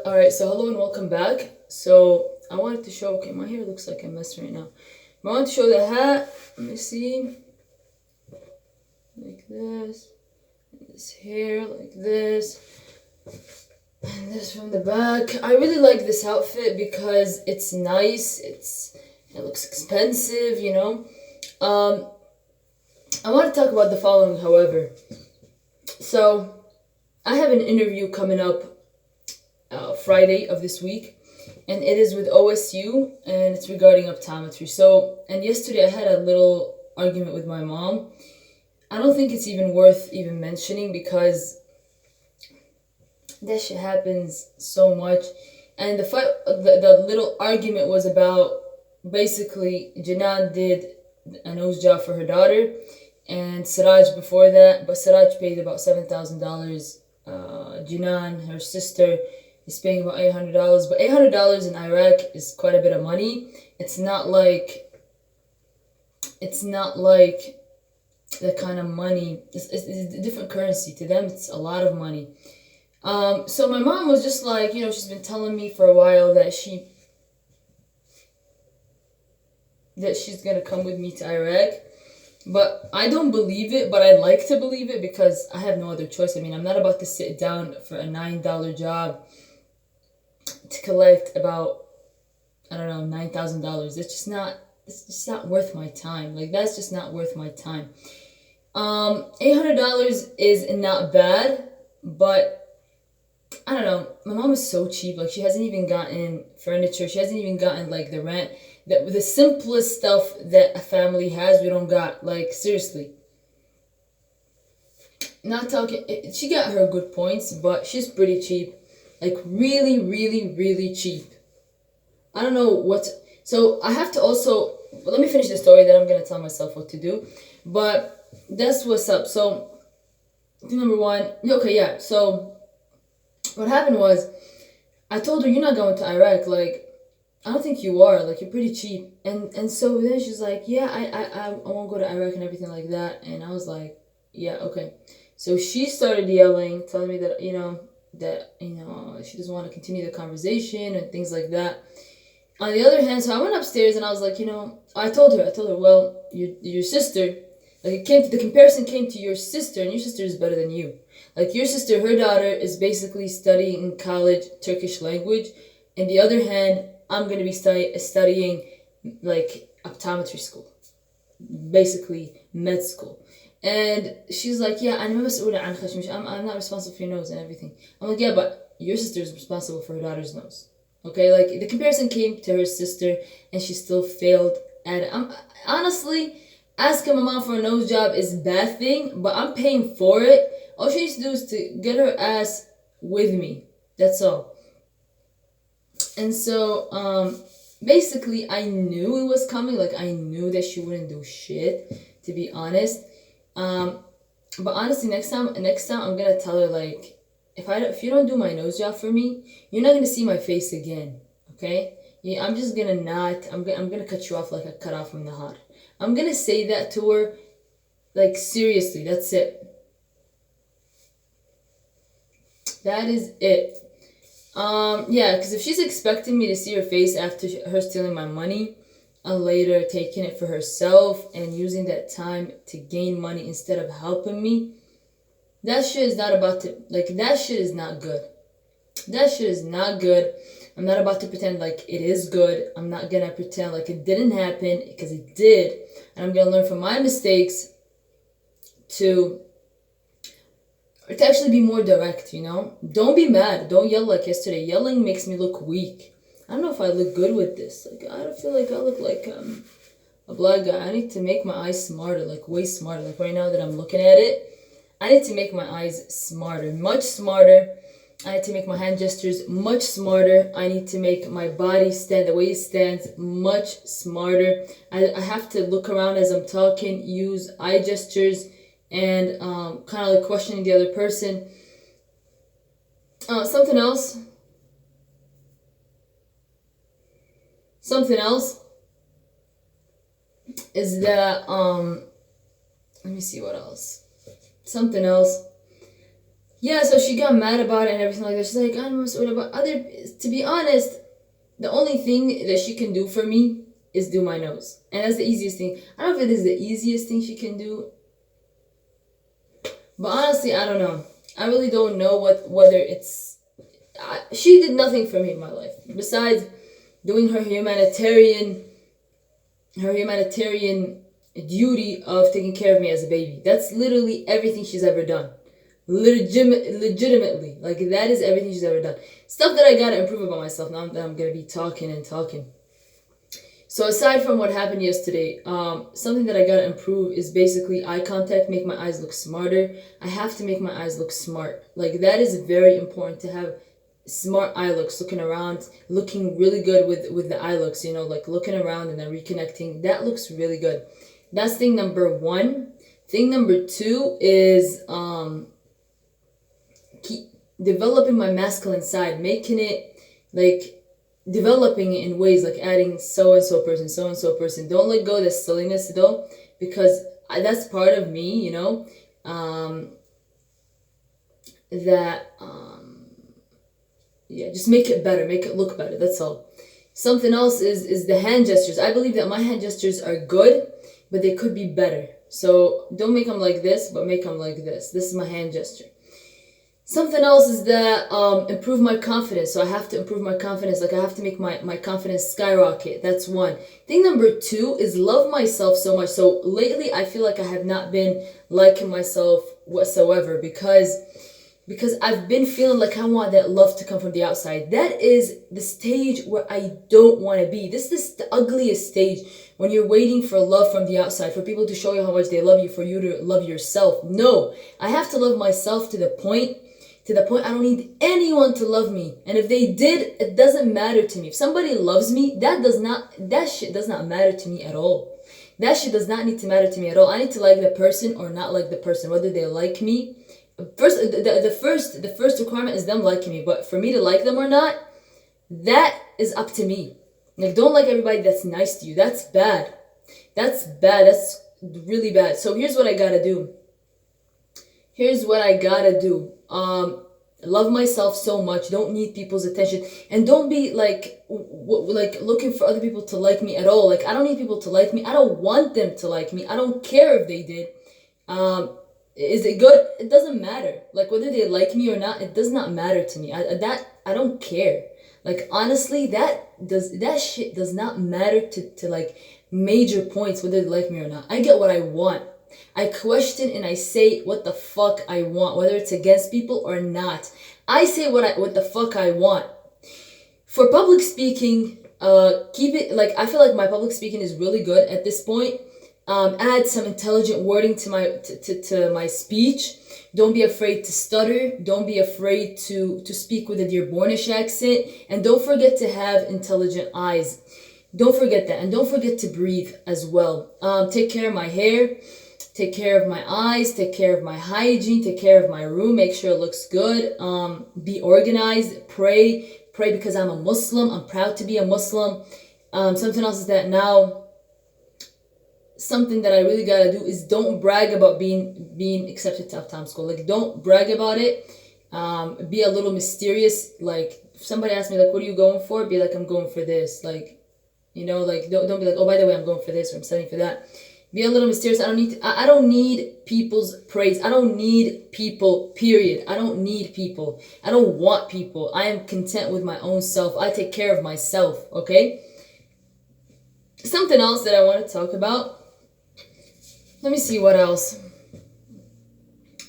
Alright, so hello and welcome back. So I wanted to show, okay, my hair looks like a mess right now. I wanted to show the hat. Let me see. Like this. This hair, like this. And this from the back. I really like this outfit because it's nice. It looks expensive, you know. I want to talk about the following, however. So I have an interview coming up Friday of this week, and it is with OSU, and it's regarding optometry. So, and yesterday I had a little argument with my mom. I don't think it's even worth even mentioning because that shit happens so much. And the little argument was about basically Janan did a nose job for her daughter, and Siraj before that, but Siraj paid about $7,000. Janan, her sister, is paying about $800, but $800 in Iraq is quite a bit of money. It's not like the kind of money. It's a different currency to them. It's a lot of money. So my mom was just like, she's been telling me for a while that she's gonna come with me to Iraq. But I don't believe it, but I'd like to believe it because I have no other choice. I mean, I'm not about to sit down for a $9 job to collect about, I don't know, $9,000. It's just not worth my time. Like, that's just not worth my time. $800 is not bad, but I don't know. My mom is so cheap. Like, she hasn't even gotten furniture. She hasn't even gotten, like, the rent. The simplest stuff that a family has, we don't got. Like, seriously. Not talking. She got her good points, but she's pretty cheap. Like, really, really, really cheap. I don't know what. So, I have to also. Let me finish the story, then I'm going to tell myself what to do. But that's what's up. So, number one. Okay, yeah. So, what happened was, I told her, you're not going to Iraq. Like, I don't think you are. Like, you're pretty cheap. And so then she's like, yeah, I won't go to Iraq and everything like that. And I was like, yeah, okay. So she started yelling, telling me that, she doesn't want to continue the conversation and things like that. On the other hand, so I went upstairs and I was like, I told her, well, your sister, like, the comparison came to your sister, and your sister is better than you. Like, your sister, her daughter is basically studying in college Turkish language. On the other hand, I'm going to be studying, like, optometry school. Basically, med school. And she's like, yeah, I'm not responsible for your nose and everything. I'm like, yeah, but your sister is responsible for her daughter's nose. Okay, like, the comparison came to her sister, and she still failed at it. Honestly, asking my mom for a nose job is a bad thing, but I'm paying for it. All she needs to do is to get her ass with me. That's all. And so, basically, I knew it was coming. Like, I knew that she wouldn't do shit, to be honest. But honestly, next time, I'm gonna tell her, like, if you don't do my nose job for me, you're not gonna see my face again. Okay? Yeah, I'm just gonna not. I'm gonna cut you off like I cut off from the heart. I'm gonna say that to her. Like, seriously, that's it. That is it. Yeah, because if she's expecting me to see her face after her stealing my money, and later taking it for herself and using that time to gain money instead of helping me, that shit is not about to, like, that shit is not good. That shit is not good. I'm not about to pretend like it is good. I'm not gonna pretend like it didn't happen, because it did. And I'm gonna learn from my mistakes to actually be more direct, Don't be mad. Don't yell like yesterday. Yelling makes me look weak. I don't know if I look good with this. Like, I don't feel like I look like a black guy. I need to make my eyes smarter, like, way smarter. Like, right now that I'm looking at it, I need to make my eyes smarter, much smarter. I need to make my hand gestures much smarter. I need to make my body stand, the way it stands, much smarter. I have to look around as I'm talking, use eye gestures, and kind of like questioning the other person. Something else. Something else is that let me see what else. Something else. Yeah, so she got mad about it and everything like that. She's like, I'm so about other. To be honest, the only thing that she can do for me is do my nose, and that's the easiest thing. I don't know if it is the easiest thing she can do, but honestly, I don't know. I really don't know whether it's. She did nothing for me in my life besides doing her humanitarian duty of taking care of me as a baby. That's literally everything she's ever done. Legitimately, like that is everything she's ever done. Stuff that I gotta improve about myself. Now that I'm gonna be talking and talking. So aside from what happened yesterday, something that I gotta improve is basically eye contact. Make my eyes look smarter. I have to make my eyes look smart. Like that is very important to have smart eye looks, looking around, looking really good with the eye looks, you know, like looking around and then reconnecting. That looks really good. That's thing number one. Thing number two is keep developing my masculine side, making it like developing it in ways like adding so and so person. Don't let go of the silliness though, because that's part of me, you know. Yeah, just make it better, make it look better. That's all. Something else is the hand gestures. I believe that my hand gestures are good, but they could be better. So don't make them like this, but make them like this. This is my hand gesture. Something else is that improve my confidence. So I have to improve my confidence. Like I have to make my confidence skyrocket. That's one. Thing number two is love myself so much. So lately I feel like I have not been liking myself whatsoever because I've been feeling like I want that love to come from the outside. That is the stage where I don't want to be. This is the ugliest stage, when you're waiting for love from the outside, for people to show you how much they love you, for you to love yourself. No, I have to love myself to the point I don't need anyone to love me. And if they did, it doesn't matter to me. If somebody loves me, that shit does not matter to me at all. That shit does not need to matter to me at all. I need to like the person or not like the person, whether they like me. The first requirement is them liking me, but for me to like them or not, that is up to me. Like, don't like everybody that's nice to you. That's bad. That's really bad. So here's what I gotta do. Love myself so much. Don't need people's attention, and don't be like looking for other people to like me at all. Like I don't need people to like me. I don't want them to like me. I don't care if they did. Is it good? It doesn't matter. Like whether they like me or not, it does not matter to me. I don't care. Like honestly, that shit does not matter to like major points whether they like me or not. I get what I want. I question and I say what the fuck I want, whether it's against people or not. I say what the fuck I want. For public speaking, keep it like I feel like my public speaking is really good at this point. Add some intelligent wording to my speech. Don't be afraid to stutter. Don't be afraid to speak with a Dearbornish accent. And don't forget to have intelligent eyes. Don't forget that. And don't forget to breathe as well. Take care of my hair. Take care of my eyes. Take care of my hygiene. Take care of my room. Make sure it looks good. Be organized. Pray because I'm a Muslim. I'm proud to be a Muslim. Something else is that now, something that I really gotta do is don't brag about being accepted to Uptown School. Like don't brag about it. Be a little mysterious. Like if somebody asks me like, what are you going for? Be like, I'm going for this. Like, you know, like don't be like, oh, by the way, I'm going for this or I'm studying for that. Be a little mysterious. I don't need people's praise. I don't need people, period. I don't need people. I don't want people. I am content with my own self. I take care of myself, okay? Something else that I want to talk about. Let me see what else.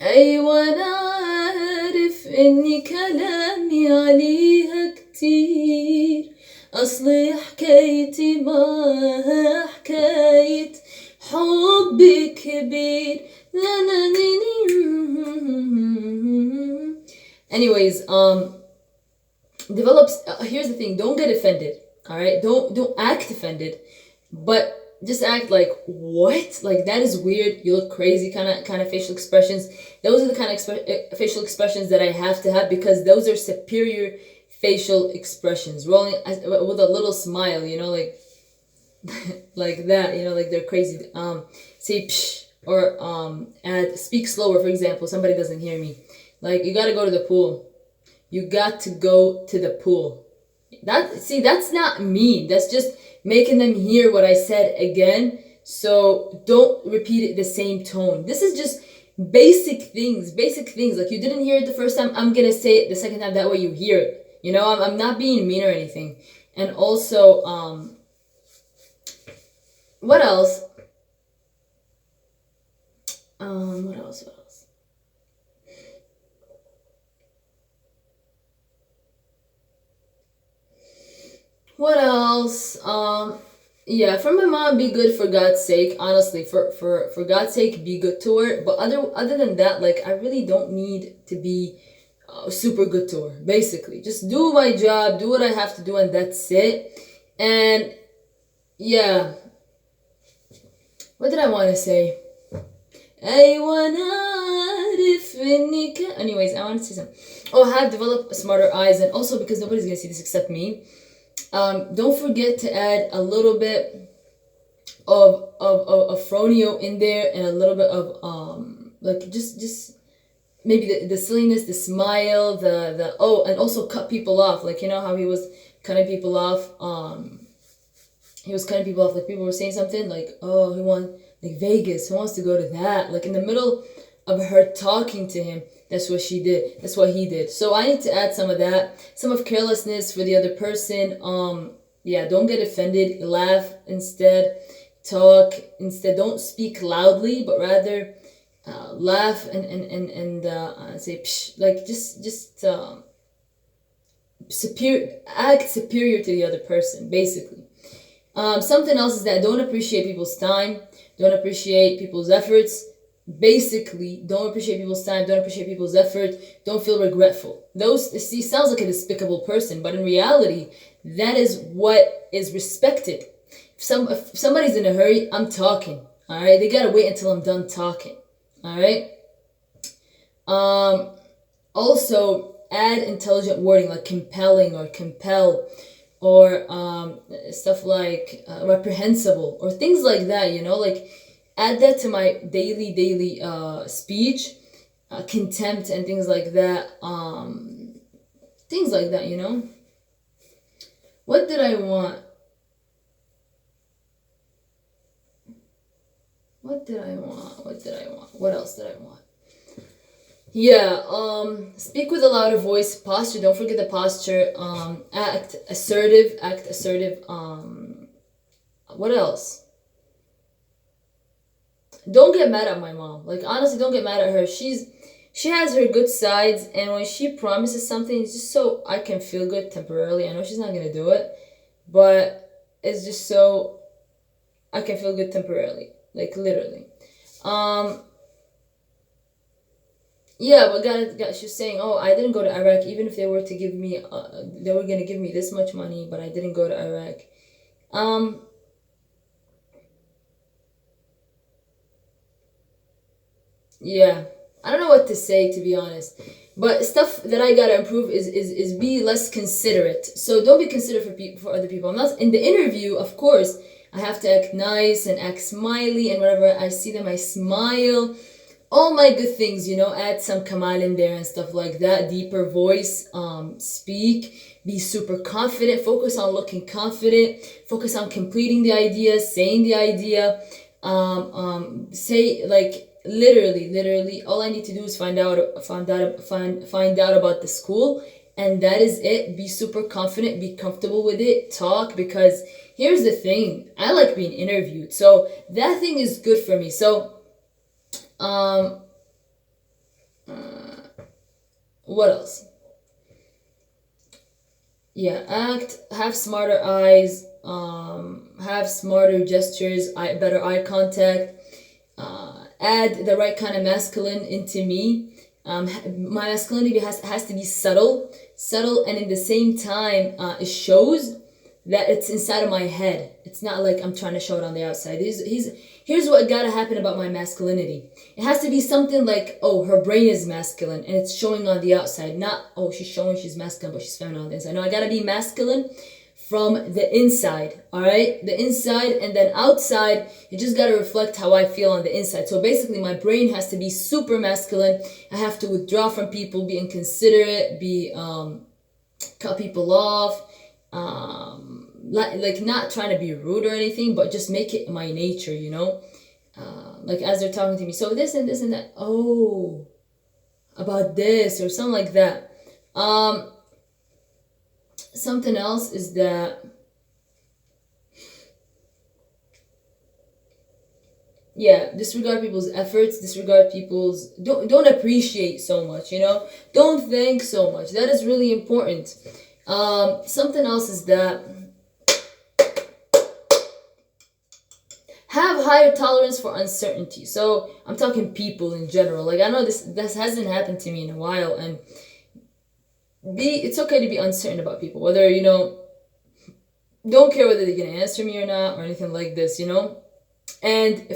أيوة أنا عارف إني كلامي عليها كتير، أصلي حكايتي معها حكاية حب كبير. Anyways, here's the thing, don't get offended, all right? Don't act offended, but just act like, what? Like, that is weird. You look crazy kind of facial expressions. Those are the kind of facial expressions that I have to have, because those are superior facial expressions. Rolling with a little smile, you know, like like that, you know, like they're crazy. Say psh, Or add speak slower, for example, somebody doesn't hear me. Like, you gotta go to the pool. You got to go to the pool. That's not mean. That's just making them hear what I said again. So don't repeat it the same tone. This is just basic things. Basic things. Like, you didn't hear it the first time, I'm gonna say it the second time. That way you hear it. You know, I'm not being mean or anything. And also, what else? What else? What else? What else? Yeah, for my mom, be good for God's sake. Honestly, for God's sake, be good to her. But other than that, like, I really don't need to be super good to her. Basically, just do my job, do what I have to do, and that's it. And yeah, what did I want to say? Anyways, I want to say something. Oh, have developed smarter eyes, and also because nobody's gonna see this except me. Don't forget to add a little bit of Fronio in there, and a little bit of like, just maybe the silliness, the smile, the oh, and also cut people off. Like, you know how he was cutting people off. He was cutting people off. Like, people were saying something like, oh, he wants, like, Vegas. He wants to go to that. Like, in the middle of her talking to him, that's what she did. That's what he did. So I need to add some of that, some of carelessness for the other person. Yeah, don't get offended. Laugh instead. Talk instead. Don't speak loudly, but rather laugh and say psh, like, just superior, act superior to the other person, basically. Something else is that don't appreciate people's time, don't appreciate people's efforts. Basically, don't appreciate people's time, don't appreciate people's effort, don't feel regretful. Those, see, sounds like a despicable person, but in reality, that is what is respected. If somebody's in a hurry, I'm talking. All right, they gotta wait until I'm done talking. All right. Also, add intelligent wording like compelling or compel, or stuff like reprehensible or things like that. You know, like, add that to my daily speech, contempt and things like that. Things like that. You know. What did I want? What did I want? What did I want? What else did I want? Yeah, speak with a louder voice, posture, don't forget the posture, act assertive, what else? Don't get mad at my mom. Like, honestly, don't get mad at her. She has her good sides, and when she promises something, it's just so I can feel good temporarily. I know she's not gonna do it, but it's just so I can feel good temporarily. Like, literally. Yeah, but God, she was saying, oh, I didn't go to Iraq, even if they were to give me, they were gonna give me this much money, but I didn't go to Iraq. Yeah, I don't know what to say, to be honest. But stuff that I gotta improve is be less considerate. So don't be considerate for other people. I'm not in the interview, of course. I have to act nice and act smiley, and whenever I see them, I smile. All my good things, you know, add some kamal in there and stuff like that. Deeper voice, speak, be super confident, focus on looking confident, focus on completing the idea, saying the idea, say, like, literally, all I need to do is find out about the school, and that is it. Be super confident, be comfortable with it, talk, because here's the thing, I like being interviewed, so that thing is good for me. So what else? Yeah, have smarter eyes, have smarter gestures, better eye contact, add the right kind of masculine into me. My masculinity has to be subtle, and in the same time, it shows that it's inside of my head. It's not like I'm trying to show it on the outside. Here's what gotta happen about my masculinity. It has to be something like, oh, her brain is masculine and it's showing on the outside. Not, oh, she's showing she's masculine, but she's feminine on the inside. No, I gotta be masculine, from the inside, all right? The inside, and then outside, you just got to reflect how I feel on the inside. So basically, my brain has to be super masculine. I have to withdraw from people, be inconsiderate, cut people off, like not trying to be rude or anything, but just make it my nature, you know? Like as they're talking to me, so this and this and that, oh, about this or something like that. Something else is that, yeah, disregard people's efforts, disregard people's, don't appreciate so much, you know, don't thank so much. That is really important. Something else is that have higher tolerance for uncertainty. So I'm talking people in general. Like I know this hasn't happened to me in a while, and it's okay to be uncertain about people, whether, you know, don't care whether they're gonna answer me or not or anything like this, you know. And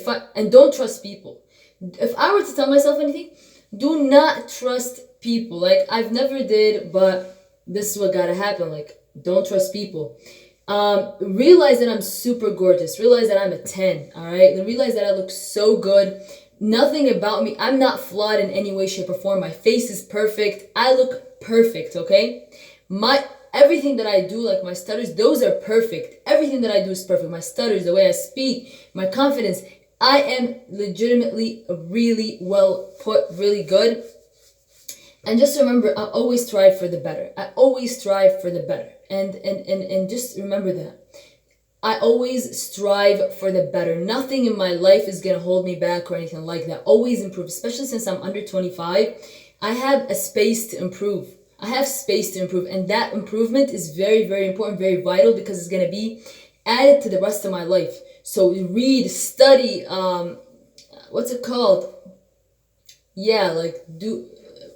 don't trust people. If I were to tell myself anything, do not trust people. Like I've never did, but this is what gotta happen. Like don't trust people. Realize that I'm super gorgeous. Realize that I'm a 10. All right. Realize that I look so good. Nothing about me. I'm not flawed in any way, shape, or form. My face is perfect. I look perfect. Okay. Everything that I do, like my stutters, those are perfect. Everything that I do is perfect. My stutters, the way I speak, my confidence. I am legitimately really well put, really good. And just remember, I always strive for the better. I always strive for the better. And just remember that. I always strive for the better. Nothing in my life is going to hold me back or anything like that. Always improve, especially since I'm under 25. I have a space to improve. I have space to improve. And that improvement is very, very important, very vital, because it's going to be added to the rest of my life. So read, study, what's it called? Yeah, like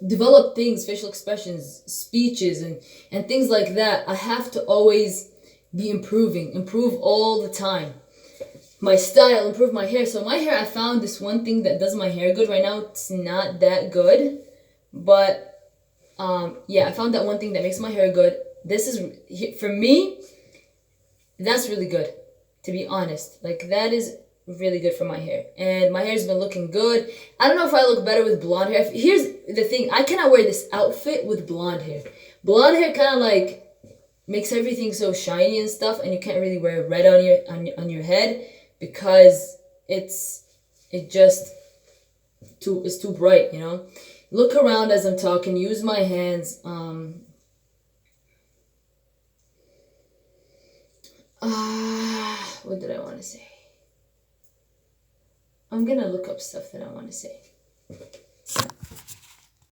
develop things, facial expressions, speeches, and things like that. I have to always be improve all the time. My style, improve my hair. So my hair, I found this one thing that does my hair good. Right now it's not that good, but yeah, I found that one thing that makes my hair good. This is, for me, that's really good, to be honest. Like that is really good for my hair, and my hair's been looking good. I don't know if I look better with blonde hair. Here's the thing, I cannot wear this outfit with blonde hair. Blonde hair kind of like makes everything so shiny and stuff, and you can't really wear red on your head because it's too bright, you know. Look around as I'm talking, use my hands. What did I want to say? I'm gonna look up stuff that I want to say.